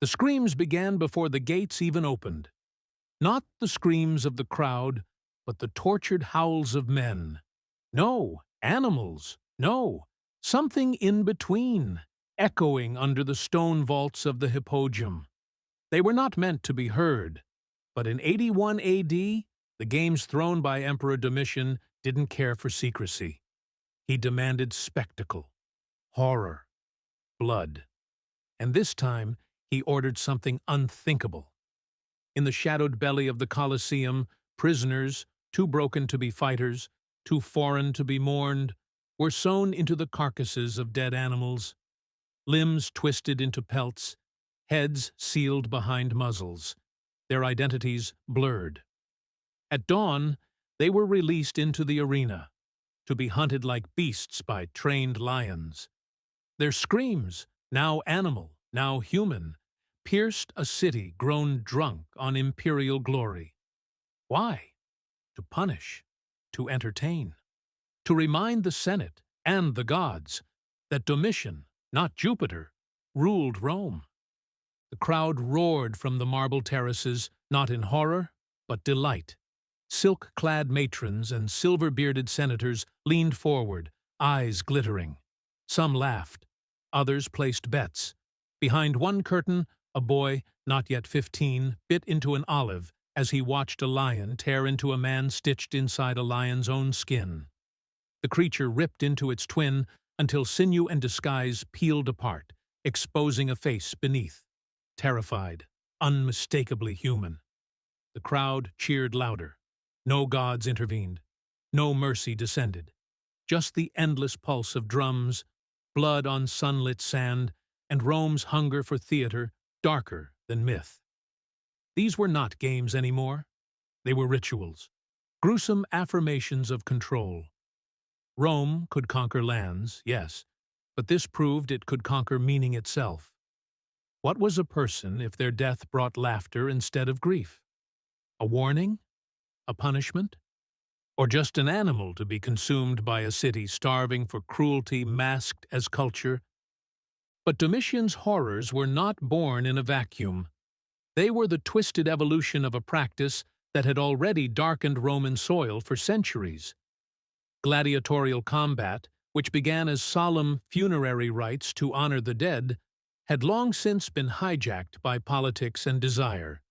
The screams began before the gates even opened. Not the screams of the crowd, but the tortured howls of men. No, animals. No, something in between, echoing under the stone vaults of the Hippodrome. They were not meant to be heard, but in 81 AD, the games thrown by Emperor Domitian didn't care for secrecy. He demanded spectacle, horror, blood. And this time, he ordered something unthinkable. In the shadowed belly of the Colosseum, prisoners, too broken to be fighters, too foreign to be mourned, were sewn into the carcasses of dead animals, limbs twisted into pelts, heads sealed behind muzzles, their identities blurred. At dawn, they were released into the arena, to be hunted like beasts by trained lions. Their screams, now animal, now human, pierced a city grown drunk on imperial glory. Why? To punish, to entertain, to remind the Senate and the gods that Domitian, not Jupiter, ruled Rome. The crowd roared from the marble terraces, not in horror, but delight. Silk-clad matrons and silver-bearded senators leaned forward, eyes glittering. Some laughed, others placed bets. Behind one curtain, a boy, not yet 15, bit into an olive as he watched a lion tear into a man stitched inside a lion's own skin. The creature ripped into its twin until sinew and disguise peeled apart, exposing a face beneath. Terrified, unmistakably human. The crowd cheered louder. No gods intervened. No mercy descended. Just the endless pulse of drums, blood on sunlit sand, and Rome's hunger for theater, darker than myth. These were not games anymore. They were rituals, gruesome affirmations of control. Rome could conquer lands, yes, but this proved it could conquer meaning itself. What was a person if their death brought laughter instead of grief? A warning? A punishment? Or just an animal to be consumed by a city starving for cruelty masked as culture? But Domitian's horrors were not born in a vacuum. They were the twisted evolution of a practice that had already darkened Roman soil for centuries. Gladiatorial combat, which began as solemn funerary rites to honor the dead, had long since been hijacked by politics and desire.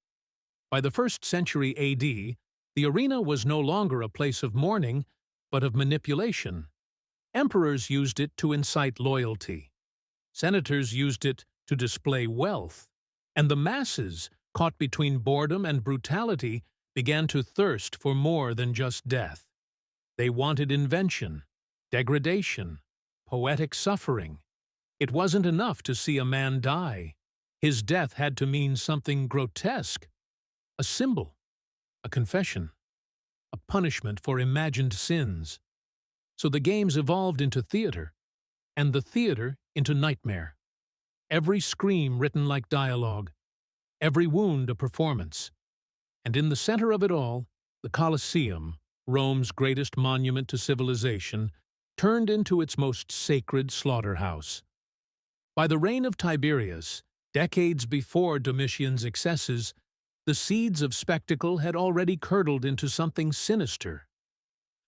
By the 1st century AD, the arena was no longer a place of mourning, but of manipulation. Emperors used it to incite loyalty. Senators used it to display wealth. And the masses, caught between boredom and brutality, began to thirst for more than just death. They wanted invention, degradation, poetic suffering. It wasn't enough to see a man die. His death had to mean something grotesque, a symbol, a confession, a punishment for imagined sins. So the games evolved into theater, and the theater into nightmare. Every scream written like dialogue, every wound a performance. And in the center of it all, the Colosseum, Rome's greatest monument to civilization, turned into its most sacred slaughterhouse. By the reign of Tiberius, decades before Domitian's excesses, the seeds of spectacle had already curdled into something sinister.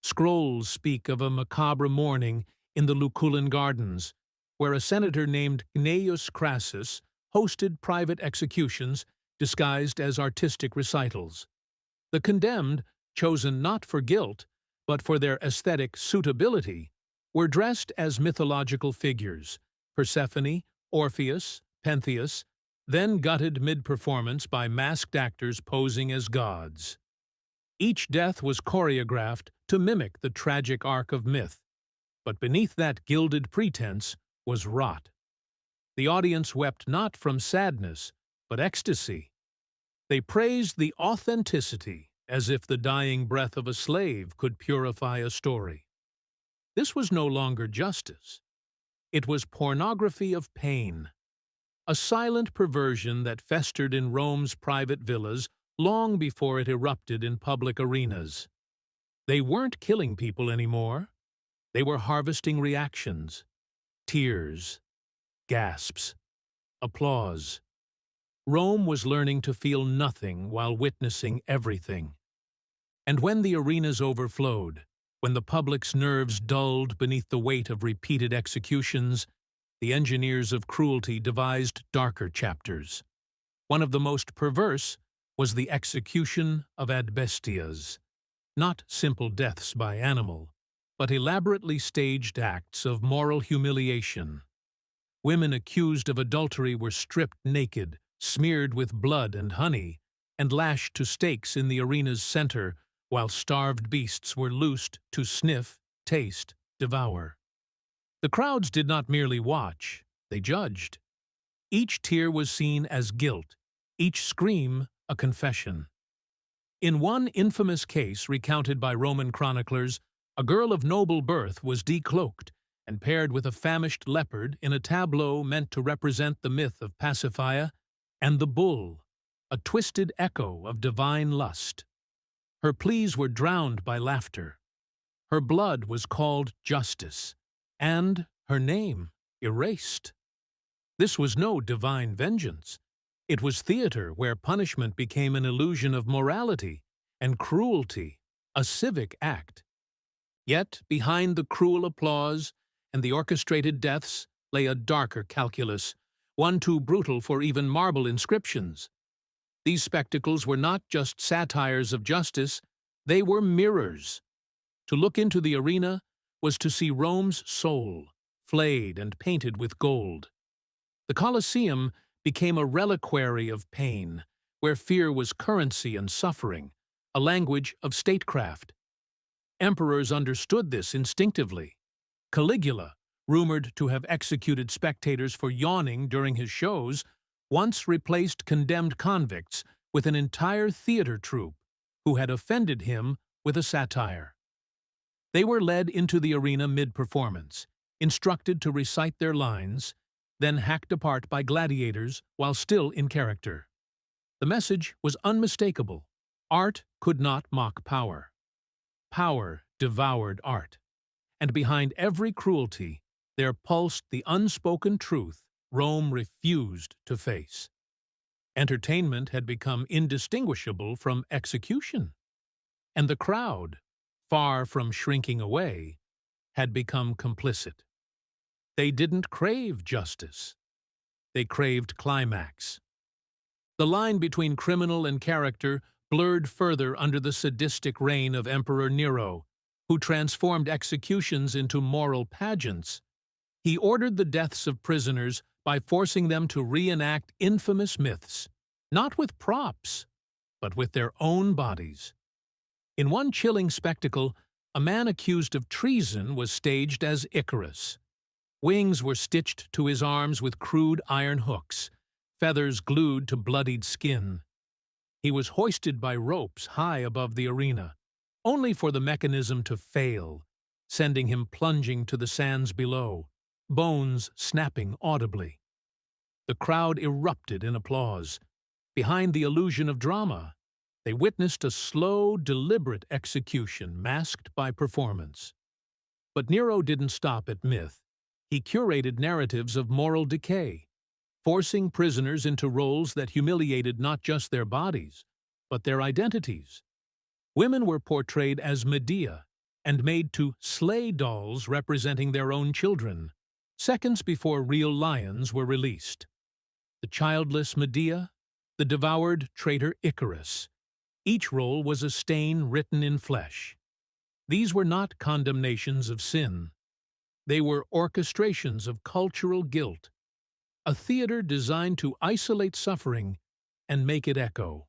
Scrolls speak of a macabre morning in the Lucullan Gardens, where a senator named Gnaeus Crassus hosted private executions disguised as artistic recitals. The condemned, chosen not for guilt, but for their aesthetic suitability, were dressed as mythological figures, Persephone, Orpheus, Pentheus, then gutted mid-performance by masked actors posing as gods. Each death was choreographed to mimic the tragic arc of myth, but beneath that gilded pretense was rot. The audience wept not from sadness, but ecstasy. They praised the authenticity, as if the dying breath of a slave could purify a story. This was no longer justice. It was pornography of pain, a silent perversion that festered in Rome's private villas long before it erupted in public arenas. They weren't killing people anymore. They were harvesting reactions, tears, gasps, applause. Rome was learning to feel nothing while witnessing everything. And when the arenas overflowed, when the public's nerves dulled beneath the weight of repeated executions, the engineers of cruelty devised darker chapters. One of the most perverse was the execution of bestias, not simple deaths by animal, but elaborately staged acts of moral humiliation. Women accused of adultery were stripped naked, smeared with blood and honey, and lashed to stakes in the arena's center, while starved beasts were loosed to sniff, taste, devour. The crowds did not merely watch, they judged. Each tear was seen as guilt, each scream a confession. In one infamous case recounted by Roman chroniclers, a girl of noble birth was decloaked and paired with a famished leopard in a tableau meant to represent the myth of Pasiphae and the bull, a twisted echo of divine lust. Her pleas were drowned by laughter. Her blood was called justice, and her name erased. This was no divine vengeance. It was theater where punishment became an illusion of morality and cruelty, a civic act. Yet, behind the cruel applause and the orchestrated deaths lay a darker calculus, one too brutal for even marble inscriptions. These spectacles were not just satires of justice, they were mirrors. To look into the arena was to see Rome's soul, flayed and painted with gold. The Colosseum became a reliquary of pain, where fear was currency and suffering, a language of statecraft. Emperors understood this instinctively. Caligula, rumored to have executed spectators for yawning during his shows, once replaced condemned convicts with an entire theater troupe who had offended him with a satire. They were led into the arena mid-performance, instructed to recite their lines, then hacked apart by gladiators while still in character. The message was unmistakable. Art could not mock power. Power devoured art. And behind every cruelty, there pulsed the unspoken truth Rome refused to face. Entertainment had become indistinguishable from execution. And the crowd, far from shrinking away, had become complicit. They didn't crave justice. They craved climax. The line between criminal and character blurred further under the sadistic reign of Emperor Nero, who transformed executions into moral pageants. He ordered the deaths of prisoners by forcing them to reenact infamous myths, not with props, but with their own bodies. In one chilling spectacle, a man accused of treason was staged as Icarus. Wings were stitched to his arms with crude iron hooks, feathers glued to bloodied skin. He was hoisted by ropes high above the arena, only for the mechanism to fail, sending him plunging to the sands below, bones snapping audibly. The crowd erupted in applause. Behind the illusion of drama, they witnessed a slow, deliberate execution masked by performance. But Nero didn't stop at myth. He curated narratives of moral decay, forcing prisoners into roles that humiliated not just their bodies, but their identities. Women were portrayed as Medea and made to slay dolls representing their own children, seconds before real lions were released. The childless Medea, the devoured traitor Icarus. Each role was a stain written in flesh. These were not condemnations of sin. They were orchestrations of cultural guilt, a theater designed to isolate suffering and make it echo.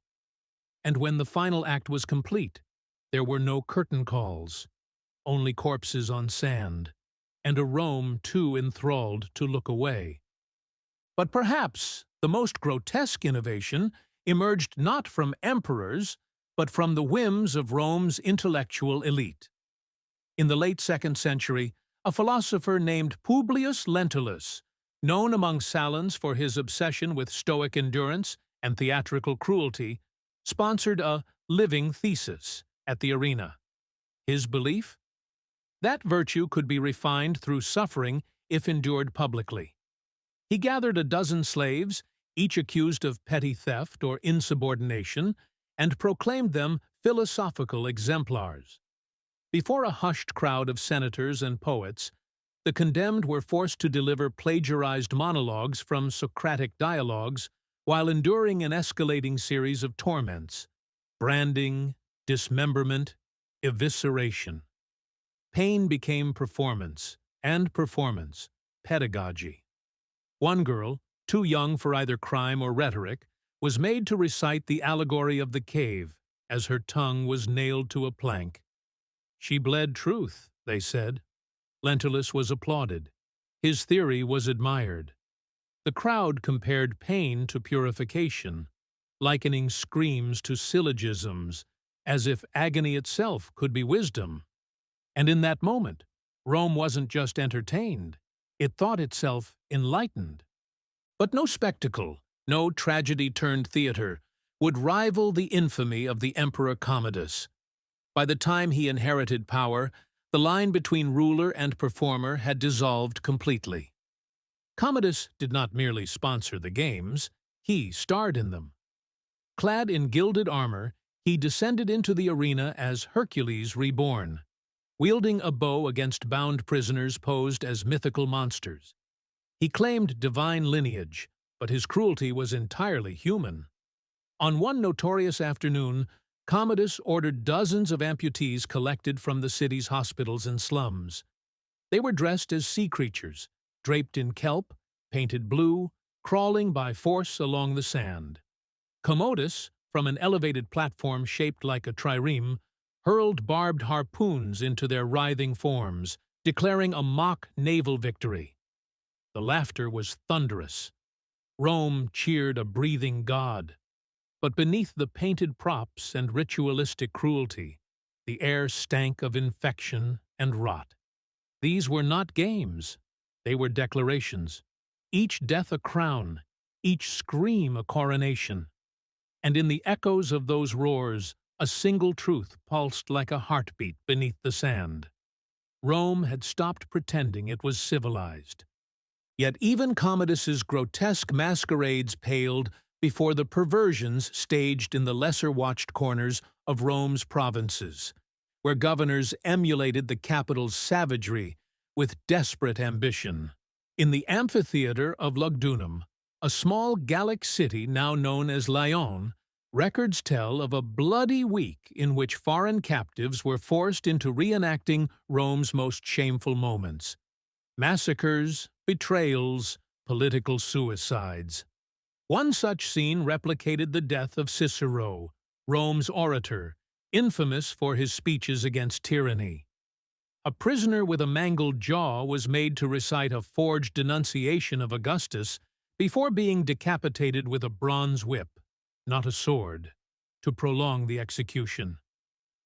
And when the final act was complete, there were no curtain calls, only corpses on sand, and a Rome too enthralled to look away. But perhaps the most grotesque innovation emerged not from emperors, but from the whims of Rome's intellectual elite. In the late 2nd century, a philosopher named Publius Lentulus, known among Salons for his obsession with Stoic endurance and theatrical cruelty, sponsored a living thesis at the arena. His belief? That virtue could be refined through suffering if endured publicly. He gathered a dozen slaves, each accused of petty theft or insubordination, and proclaimed them philosophical exemplars. Before a hushed crowd of senators and poets, the condemned were forced to deliver plagiarized monologues from Socratic dialogues while enduring an escalating series of torments: branding, dismemberment, evisceration. Pain became performance, and performance, pedagogy. One girl, too young for either crime or rhetoric, was made to recite the allegory of the cave as her tongue was nailed to a plank. She bled truth, they said. Lentulus was applauded. His theory was admired. The crowd compared pain to purification, likening screams to syllogisms, as if agony itself could be wisdom. And in that moment, Rome wasn't just entertained, it thought itself enlightened. But no spectacle, no tragedy-turned-theater, would rival the infamy of the Emperor Commodus. By the time he inherited power, the line between ruler and performer had dissolved completely. Commodus did not merely sponsor the games, he starred in them. Clad in gilded armor, he descended into the arena as Hercules reborn, wielding a bow against bound prisoners posed as mythical monsters. He claimed divine lineage, but his cruelty was entirely human. On one notorious afternoon, Commodus ordered dozens of amputees collected from the city's hospitals and slums. They were dressed as sea creatures, draped in kelp, painted blue, crawling by force along the sand. Commodus, from an elevated platform shaped like a trireme, hurled barbed harpoons into their writhing forms, declaring a mock naval victory. The laughter was thunderous. Rome cheered a breathing god. But beneath the painted props and ritualistic cruelty, the air stank of infection and rot. These were not games. They were declarations. Each death a crown, each scream a coronation. And in the echoes of those roars, a single truth pulsed like a heartbeat beneath the sand. Rome had stopped pretending it was civilized. Yet even Commodus's grotesque masquerades paled before the perversions staged in the lesser-watched corners of Rome's provinces, where governors emulated the capital's savagery with desperate ambition. In the amphitheater of Lugdunum, a small Gallic city now known as Lyon, records tell of a bloody week in which foreign captives were forced into reenacting Rome's most shameful moments: massacres, betrayals, political suicides. One such scene replicated the death of Cicero, Rome's orator, infamous for his speeches against tyranny. A prisoner with a mangled jaw was made to recite a forged denunciation of Augustus before being decapitated with a bronze whip, not a sword, to prolong the execution.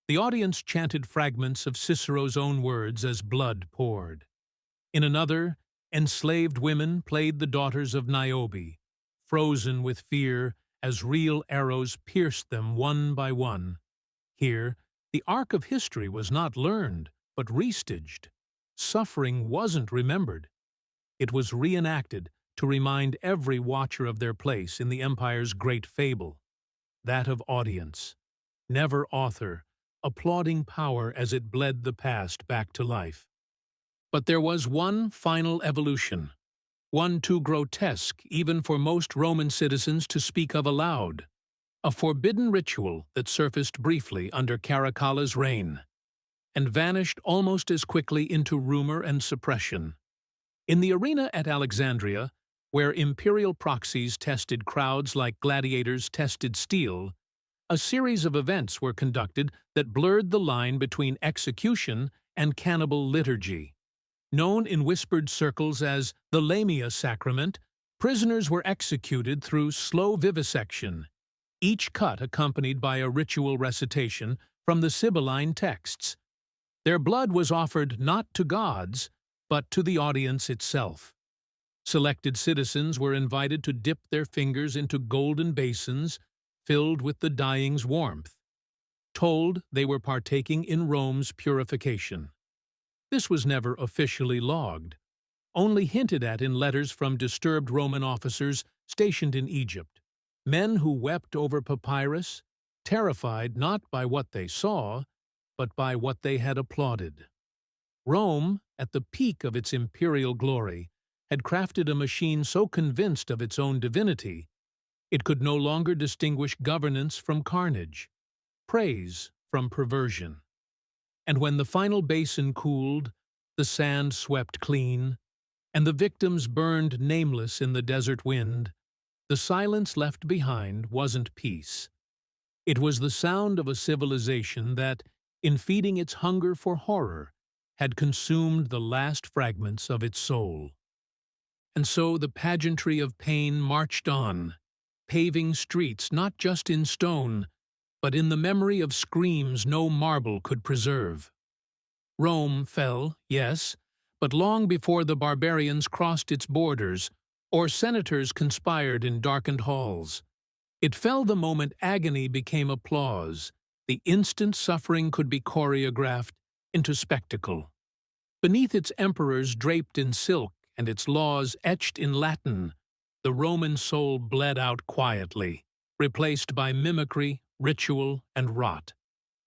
The audience chanted fragments of Cicero's own words as blood poured. In another, enslaved women played the daughters of Niobe, frozen with fear as real arrows pierced them one by one. Here, the arc of history was not learned, but restaged. Suffering wasn't remembered. It was reenacted to remind every watcher of their place in the empire's great fable, that of audience, never author, applauding power as it bled the past back to life. But there was one final evolution, one too grotesque even for most Roman citizens to speak of aloud, a forbidden ritual that surfaced briefly under Caracalla's reign, and vanished almost as quickly into rumor and suppression. In the arena at Alexandria, where imperial proxies tested crowds like gladiators tested steel, a series of events were conducted that blurred the line between execution and cannibal liturgy. Known in whispered circles as the Lamia sacrament, prisoners were executed through slow vivisection, each cut accompanied by a ritual recitation from the Sibylline texts. Their blood was offered not to gods, but to the audience itself. Selected citizens were invited to dip their fingers into golden basins filled with the dying's warmth, told they were partaking in Rome's purification. This was never officially logged, only hinted at in letters from disturbed Roman officers stationed in Egypt, men who wept over papyrus, terrified not by what they saw, but by what they had applauded. Rome, at the peak of its imperial glory, had crafted a machine so convinced of its own divinity, it could no longer distinguish governance from carnage, praise from perversion. And when the final basin cooled, the sand swept clean, and the victims burned nameless in the desert wind, the silence left behind wasn't peace. It was the sound of a civilization that, in feeding its hunger for horror, had consumed the last fragments of its soul. And so the pageantry of pain marched on, paving streets not just in stone, but in the memory of screams no marble could preserve. Rome fell, yes, but long before the barbarians crossed its borders, or senators conspired in darkened halls. It fell the moment agony became applause, the instant suffering could be choreographed into spectacle. Beneath its emperors draped in silk and its laws etched in Latin, the Roman soul bled out quietly, replaced by mimicry, ritual, and rot.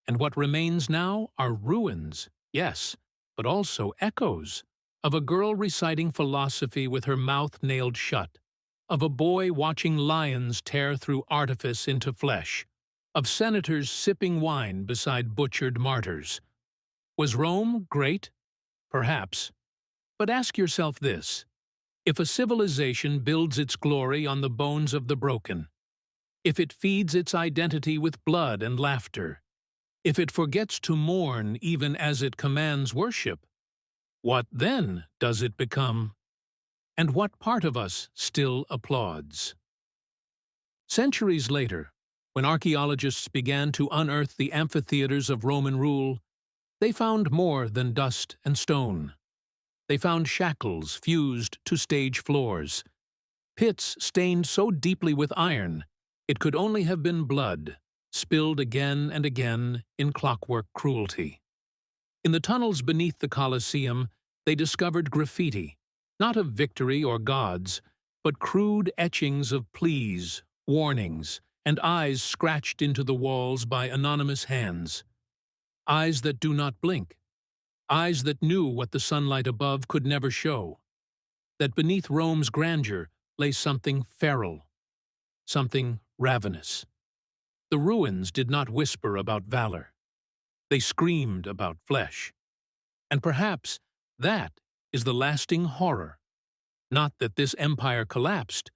And what remains now are ruins, yes, but also echoes, of a girl reciting philosophy with her mouth nailed shut, of a boy watching lions tear through artifice into flesh, of senators sipping wine beside butchered martyrs. Was Rome great? Perhaps. But ask yourself this: if a civilization builds its glory on the bones of the broken, if it feeds its identity with blood and laughter, if it forgets to mourn even as it commands worship, what then does it become? And what part of us still applauds? Centuries later, when archaeologists began to unearth the amphitheaters of Roman rule, they found more than dust and stone. They found shackles fused to stage floors, pits stained so deeply with iron it could only have been blood, spilled again and again in clockwork cruelty. In the tunnels beneath the Colosseum, they discovered graffiti, not of victory or gods, but crude etchings of pleas, warnings, and eyes scratched into the walls by anonymous hands. Eyes that do not blink. Eyes that knew what the sunlight above could never show. That beneath Rome's grandeur lay something feral, something ravenous. The ruins did not whisper about valor. They screamed about flesh. And perhaps that is the lasting horror. Not that this empire collapsed,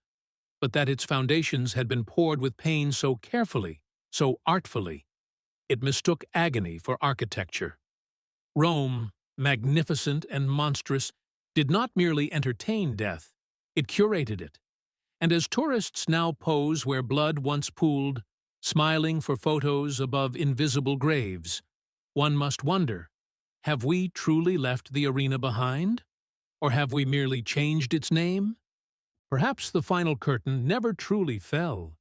but that its foundations had been poured with pain so carefully, so artfully, it mistook agony for architecture. Rome, magnificent and monstrous, did not merely entertain death, it curated it. And as tourists now pose where blood once pooled, smiling for photos above invisible graves, one must wonder, have we truly left the arena behind? Or have we merely changed its name? Perhaps the final curtain never truly fell.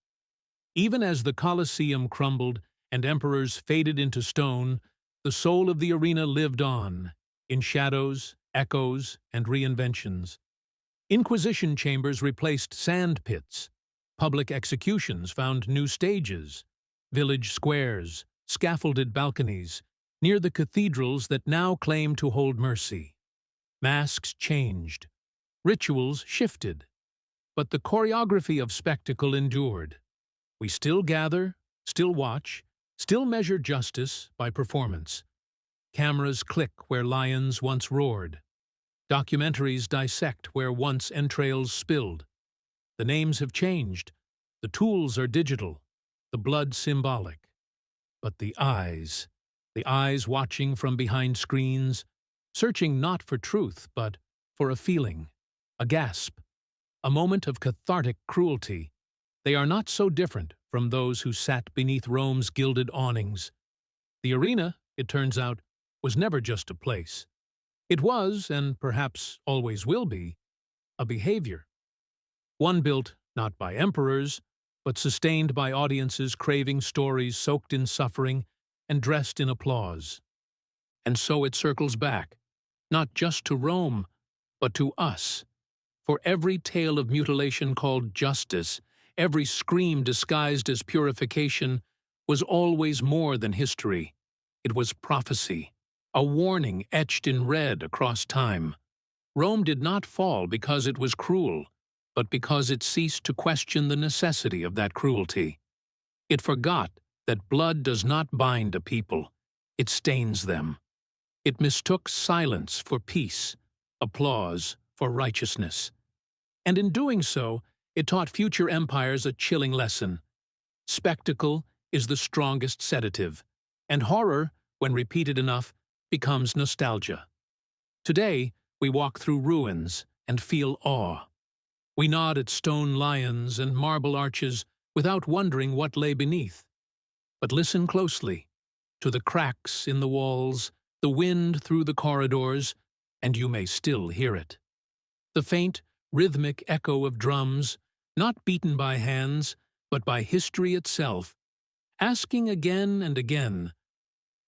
Even as the Colosseum crumbled and emperors faded into stone, the soul of the arena lived on, in shadows, echoes, and reinventions. Inquisition chambers replaced sand pits. Public executions found new stages, village squares, scaffolded balconies, near the cathedrals that now claim to hold mercy. Masks changed. Rituals shifted. But the choreography of spectacle endured. We still gather, still watch, still measure justice by performance. Cameras click where lions once roared. Documentaries dissect where once entrails spilled. The names have changed. The tools are digital. The blood symbolic. But the eyes watching from behind screens, searching not for truth, but for a feeling, a gasp, a moment of cathartic cruelty, they are not so different from those who sat beneath Rome's gilded awnings. The arena, it turns out, was never just a place. It was, and perhaps always will be, a behavior. One built not by emperors, but sustained by audiences craving stories soaked in suffering and dressed in applause. And so it circles back, not just to Rome, but to us. For every tale of mutilation called justice, every scream disguised as purification, was always more than history. It was prophecy, a warning etched in red across time. Rome did not fall because it was cruel, but because it ceased to question the necessity of that cruelty. It forgot that blood does not bind a people, it stains them. It mistook silence for peace, applause for righteousness. And in doing so, it taught future empires a chilling lesson. Spectacle is the strongest sedative, and horror, when repeated enough, becomes nostalgia. Today, we walk through ruins and feel awe. We nod at stone lions and marble arches without wondering what lay beneath. But listen closely to the cracks in the walls, the wind through the corridors, and you may still hear it. The faint, rhythmic echo of drums, not beaten by hands, but by history itself, asking again and again,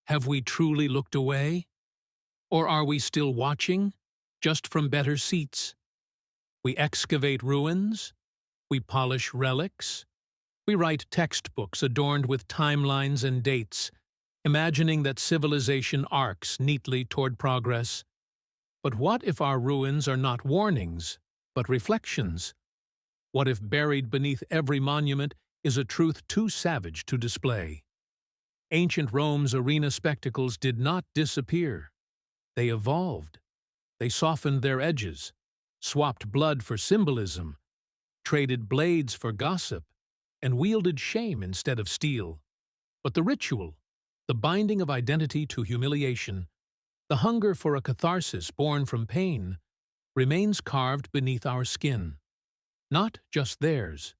have we truly looked away? Or are we still watching, just from better seats? We excavate ruins, we polish relics, we write textbooks adorned with timelines and dates, imagining that civilization arcs neatly toward progress. But what if our ruins are not warnings, but reflections? What if buried beneath every monument is a truth too savage to display? Ancient Rome's arena spectacles did not disappear. They evolved. They softened their edges, swapped blood for symbolism, traded blades for gossip, and wielded shame instead of steel. But the ritual, the binding of identity to humiliation, the hunger for a catharsis born from pain, remains carved beneath our skin. Not just theirs,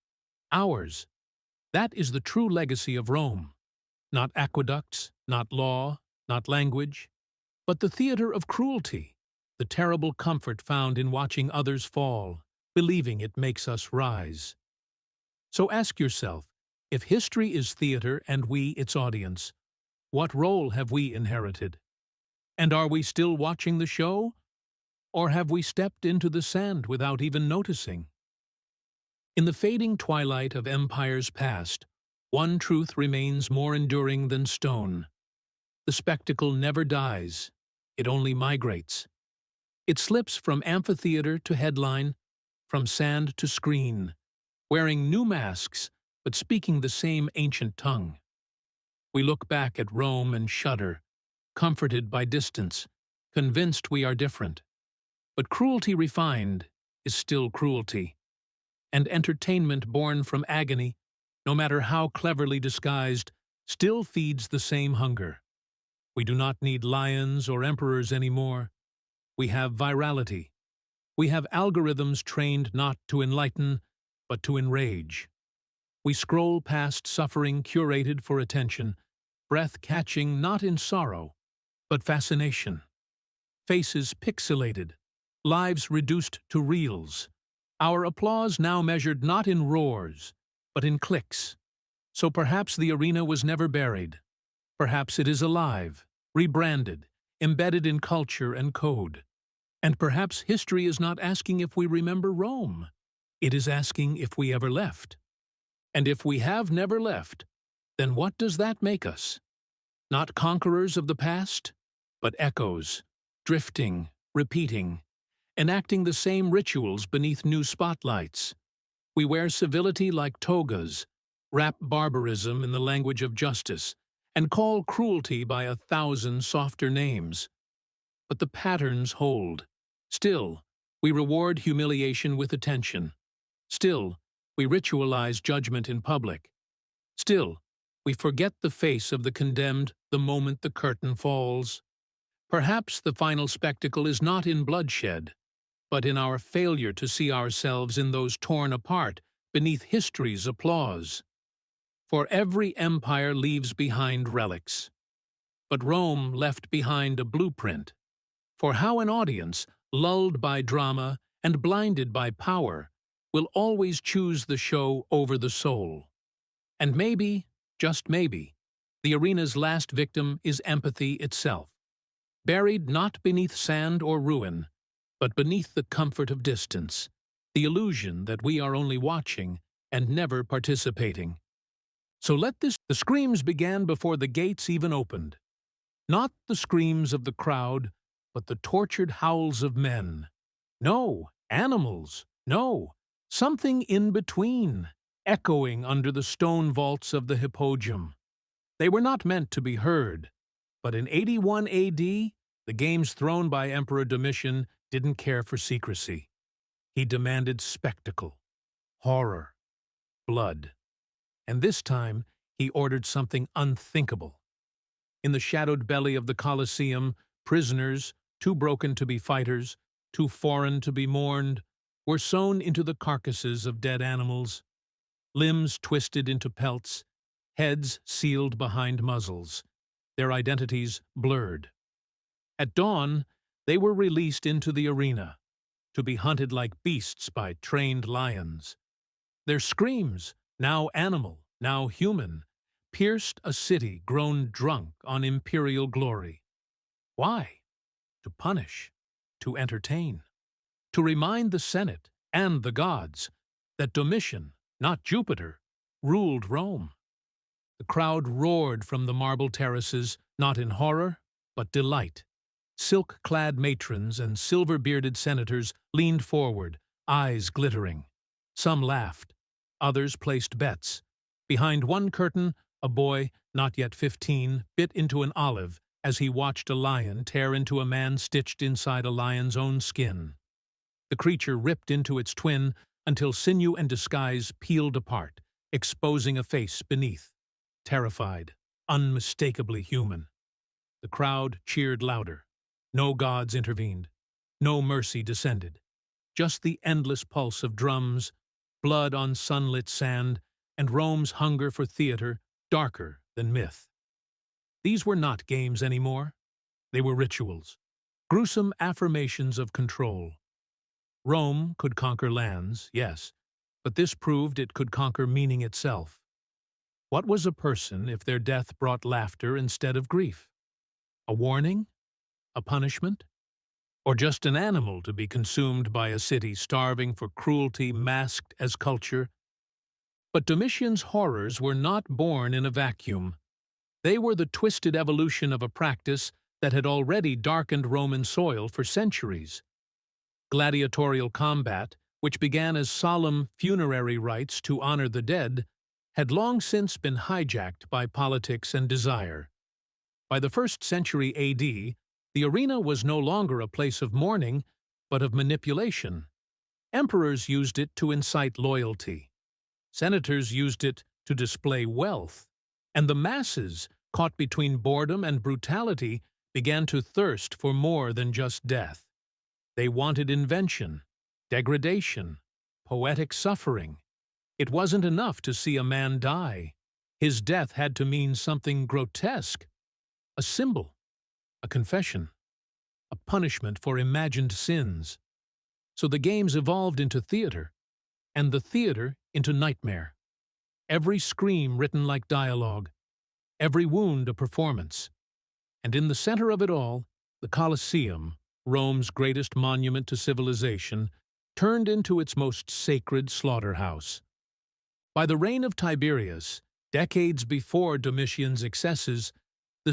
ours. That is the true legacy of Rome. Not aqueducts, not law, not language, but the theater of cruelty, the terrible comfort found in watching others fall, believing it makes us rise. So ask yourself, if history is theater and we its audience, what role have we inherited? And are we still watching the show? Or have we stepped into the sand without even noticing? In the fading twilight of empires past, one truth remains more enduring than stone. The spectacle never dies, it only migrates. It slips from amphitheater to headline, from sand to screen, wearing new masks but speaking the same ancient tongue. We look back at Rome and shudder, comforted by distance, convinced we are different. But cruelty refined is still cruelty, and entertainment born from agony, no matter how cleverly disguised, still feeds the same hunger. We do not need lions or emperors anymore. We have virality. We have algorithms trained not to enlighten, but to enrage. We scroll past suffering curated for attention, breath-catching not in sorrow, but fascination. Faces pixelated, lives reduced to reels. Our applause now measured not in roars, but in clicks. So perhaps the arena was never buried. Perhaps it is alive, rebranded, embedded in culture and code. And perhaps history is not asking if we remember Rome. It is asking if we ever left. And if we have never left, then what does that make us? Not conquerors of the past, but echoes, drifting, repeating, enacting the same rituals beneath new spotlights. We wear civility like togas, wrap barbarism in the language of justice, and call cruelty by 1,000 softer names. But the patterns hold. Still, we reward humiliation with attention. Still, we ritualize judgment in public. Still, we forget the face of the condemned the moment the curtain falls. Perhaps the final spectacle is not in bloodshed, but in our failure to see ourselves in those torn apart beneath history's applause. For every empire leaves behind relics. But Rome left behind a blueprint for how an audience, lulled by drama and blinded by power, will always choose the show over the soul. And maybe, just maybe, the arena's last victim is empathy itself, buried not beneath sand or ruin, but beneath the comfort of distance, the illusion that we are only watching and never participating. The screams began before the gates even opened. Not the screams of the crowd, but the tortured howls of men. No, animals, no, something in between, echoing under the stone vaults of the Hippogrium. They were not meant to be heard, but in 81 AD, the games thrown by Emperor Domitian didn't care for secrecy. He demanded spectacle, horror, blood. And this time, he ordered something unthinkable. In the shadowed belly of the Colosseum, prisoners, too broken to be fighters, too foreign to be mourned, were sewn into the carcasses of dead animals, limbs twisted into pelts, heads sealed behind muzzles, their identities blurred. At dawn, they were released into the arena, to be hunted like beasts by trained lions. Their screams, now animal, now human, pierced a city grown drunk on imperial glory. Why? To punish, to entertain, to remind the Senate and the gods that Domitian, not Jupiter, ruled Rome. The crowd roared from the marble terraces, not in horror, but delight. Silk-clad matrons and silver-bearded senators leaned forward, eyes glittering. Some laughed, others placed bets. Behind one curtain, a boy, not yet 15, bit into an olive as he watched a lion tear into a man stitched inside a lion's own skin. The creature ripped into its twin until sinew and disguise peeled apart, exposing a face beneath. Terrified, unmistakably human. The crowd cheered louder. No gods intervened. No mercy descended. Just the endless pulse of drums, blood on sunlit sand, and Rome's hunger for theater, darker than myth. These were not games anymore. They were rituals, gruesome affirmations of control. Rome could conquer lands, yes, but this proved it could conquer meaning itself. What was a person if their death brought laughter instead of grief? A warning? A punishment? Or just an animal to be consumed by a city starving for cruelty masked as culture? But Domitian's horrors were not born in a vacuum. They were the twisted evolution of a practice that had already darkened Roman soil for centuries. Gladiatorial combat, which began as solemn funerary rites to honor the dead, had long since been hijacked by politics and desire. By the 1st century AD, the arena was no longer a place of mourning, but of manipulation. Emperors used it to incite loyalty. Senators used it to display wealth. And the masses, caught between boredom and brutality, began to thirst for more than just death. They wanted invention, degradation, poetic suffering. It wasn't enough to see a man die. His death had to mean something grotesque, a symbol, a confession, a punishment for imagined sins. So the games evolved into theater, and the theater into nightmare. Every scream written like dialogue, every wound a performance. And in the center of it all, the Colosseum, Rome's greatest monument to civilization, turned into its most sacred slaughterhouse. By the reign of Tiberius, decades before Domitian's excesses,